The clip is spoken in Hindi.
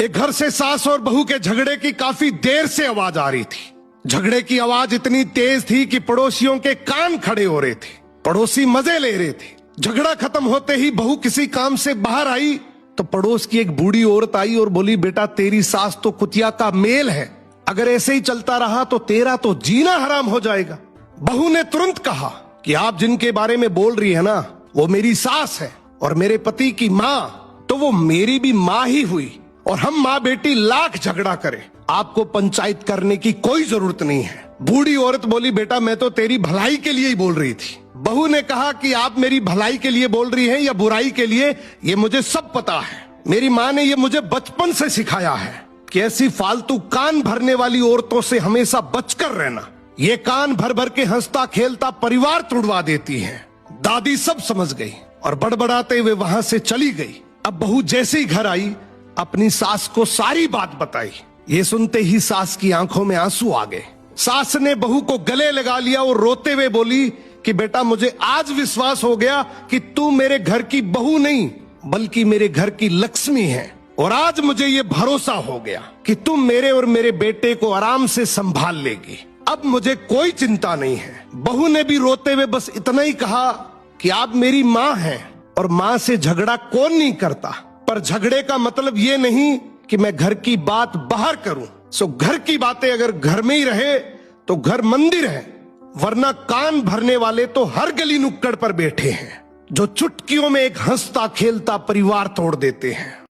एक घर से सास और बहू के झगड़े की काफी देर से आवाज आ रही थी। झगड़े की आवाज इतनी तेज थी कि पड़ोसियों के कान खड़े हो रहे थे। पड़ोसी मजे ले रहे थे। झगड़ा खत्म होते ही बहू किसी काम से बाहर आई तो पड़ोस की एक बूढ़ी औरत आई और बोली, बेटा तेरी सास तो कुतिया का मेल है, अगर ऐसे ही चलता रहा तो तेरा तो जीना हराम हो जाएगा। बहू ने तुरंत कहा कि आप जिनके बारे में बोल रही है ना, वो मेरी सास है और मेरे पति की माँ तो वो मेरी भी माँ ही हुई, और हम माँ बेटी लाख झगड़ा करें, आपको पंचायत करने की कोई जरूरत नहीं है। बूढ़ी औरत बोली, बेटा मैं तो तेरी भलाई के लिए ही बोल रही थी। बहू ने कहा कि आप मेरी भलाई के लिए बोल रही हैं या बुराई के लिए, ये मुझे सब पता है। मेरी माँ ने ये मुझे बचपन से सिखाया है कि ऐसी फालतू कान भरने वाली औरतों से हमेशा बचकर रहना। ये कान भर भर के हंसता खेलता परिवार तुड़वा देती हैं। दादी सब समझ गई और बड़बड़ाते हुए वहां से चली गई। अब बहू जैसे ही घर आई अपनी सास को सारी बात बताई। ये सुनते ही सास की आंखों में आंसू आ गए। सास ने बहू को गले लगा लिया और रोते हुए बोली कि बेटा मुझे आज विश्वास हो गया कि तू मेरे घर की बहू नहीं बल्कि मेरे घर की लक्ष्मी है, और आज मुझे ये भरोसा हो गया कि तुम मेरे और मेरे बेटे को आराम से संभाल लेगी। अब मुझे कोई चिंता नहीं है। बहू ने भी रोते हुए बस इतना ही कहा कि आप मेरी माँ हैं और माँ से झगड़ा कौन नहीं करता, पर झगड़े का मतलब ये नहीं कि मैं घर की बात बाहर करूं। सो घर की बातें अगर घर में ही रहे तो घर मंदिर है, वरना कान भरने वाले तो हर गली नुक्कड़ पर बैठे हैं जो चुटकियों में एक हंसता खेलता परिवार तोड़ देते हैं।